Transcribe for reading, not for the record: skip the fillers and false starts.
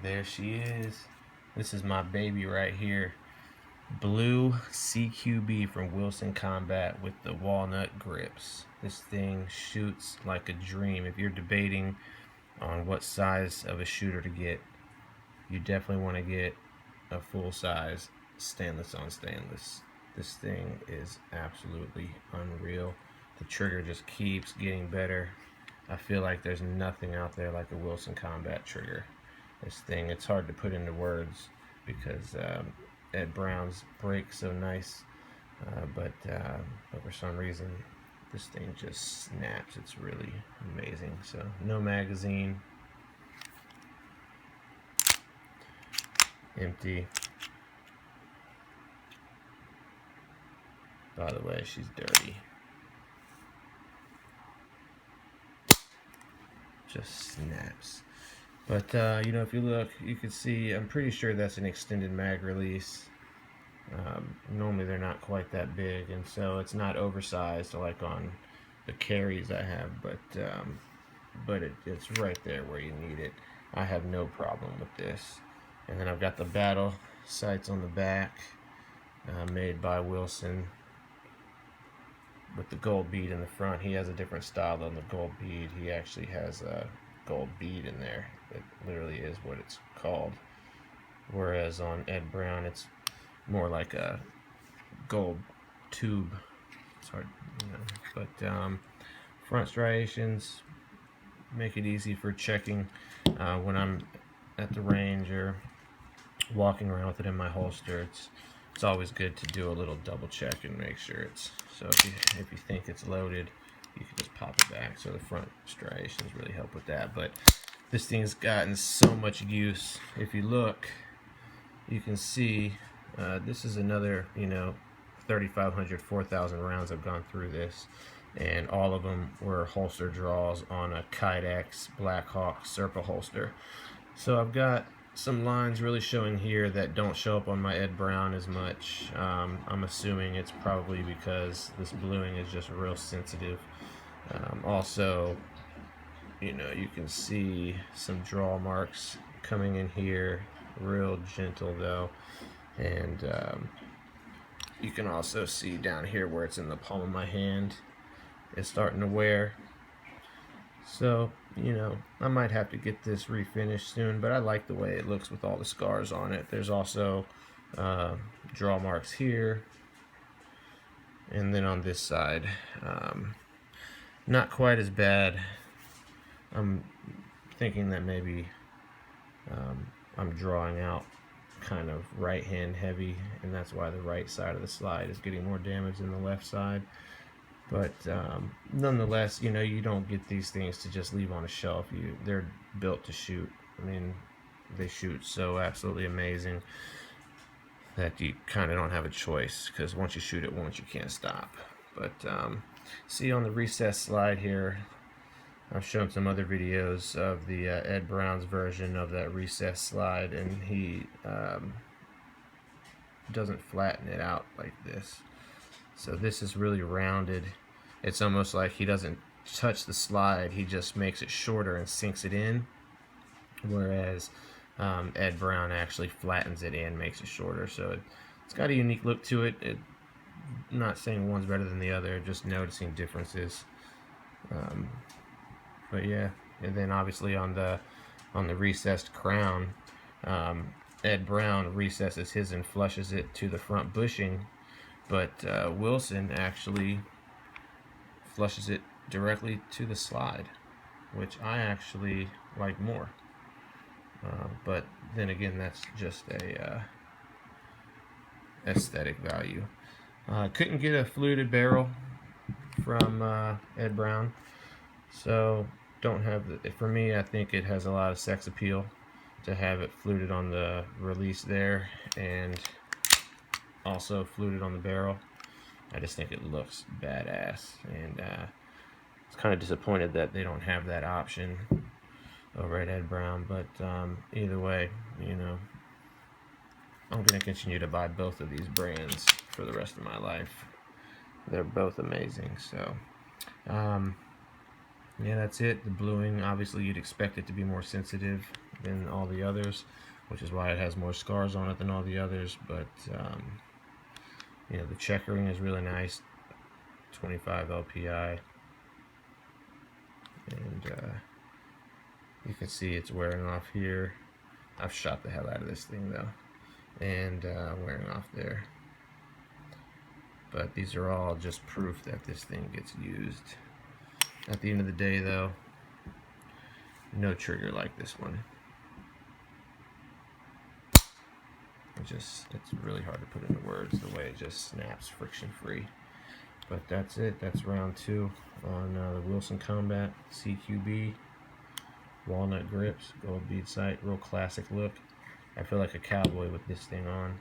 There she is. This is my baby right here. Blue CQB from Wilson Combat with the walnut grips. This thing shoots like a dream. If you're debating on what size of a shooter to get, you definitely want to get a full size stainless on stainless. This thing is absolutely unreal. The trigger just keeps getting better. I feel like there's nothing out there like a Wilson Combat trigger. This thing, it's hard to put into words because Ed Brown's break so nice, but for some reason this thing just snaps. It's really amazing. So no magazine, empty. By the way, she's dirty. Just snaps. But you know, if you look, you can see, I'm pretty sure that's an extended mag release. Normally they're not quite that big, and so it's not oversized like on the carries I have, but it's right there where you need it. I have no problem with this. And then I've got the battle sights on the back, made by Wilson, with the gold bead in the front. He has a different style than the gold bead. He actually has a gold bead in there. It literally is what it's called. Whereas on Ed Brown, it's more like a gold tube. It's hard, you know. But front striations make it easy for checking when I'm at the range or walking around with it in my holster. It's always good to do a little double check and make sure it's, so if you think it's loaded, you can just pop it back. So the front striations really help with that. But this thing's gotten so much use. If you look, you can see this is another, you know, 3,500, 4,000 rounds have gone through this, and all of them were holster draws on a Kydex Blackhawk Serpa holster. So I've got some lines really showing here that don't show up on my Ed Brown as much. I'm assuming it's probably because this bluing is just real sensitive. Also, you know, you can see some draw marks coming in here, real gentle though, and you can also see down here where it's in the palm of my hand, it's starting to wear. So, you know, I might have to get this refinished soon, but I like the way it looks with all the scars on it. There's also draw marks here, and then on this side, not quite as bad. I'm thinking that maybe I'm drawing out kind of right hand heavy, and that's why the right side of the slide is getting more damage than the left side. But nonetheless, you know, you don't get these things to just leave on a shelf. They're built to shoot. I mean, they shoot so absolutely amazing that you kind of don't have a choice, because once you shoot it once, you can't stop. But see on the recessed slide here, I've shown some other videos of the Ed Brown's version of that recessed slide, and he doesn't flatten it out like this. So this is really rounded. It's almost like he doesn't touch the slide, he just makes it shorter and sinks it in, whereas Ed Brown actually flattens it in, makes it shorter. So it's got a unique look to it. I'm not saying one's better than the other, just noticing differences. But yeah, and then obviously on the recessed crown, Ed Brown recesses his and flushes it to the front bushing, but Wilson actually flushes it directly to the slide, which I actually like more. But then again, that's just a aesthetic value. Couldn't get a fluted barrel from Ed Brown, so don't have the, for me, I think it has a lot of sex appeal to have it fluted on the release there and also fluted on the barrel. I just think it looks badass, and it's kind of disappointed that they don't have that option over at Ed Brown. But either way, you know, I'm going to continue to buy both of these brands for the rest of my life. They're both amazing. So yeah, that's it. The bluing, obviously you'd expect it to be more sensitive. than all the others, which is why it has more scars on it than all the others. But you know, the checkering is really nice, 25 LPI, and you can see it's wearing off here. I've shot the hell out of this thing though, and wearing off there. But these are all just proof that this thing gets used. At the end of the day though, no trigger like this one. It's really hard to put into words the way it just snaps friction free. But that's it. That's round 2 on the Wilson Combat CQB. Walnut grips, gold bead sight, real classic look. I feel like a cowboy with this thing on.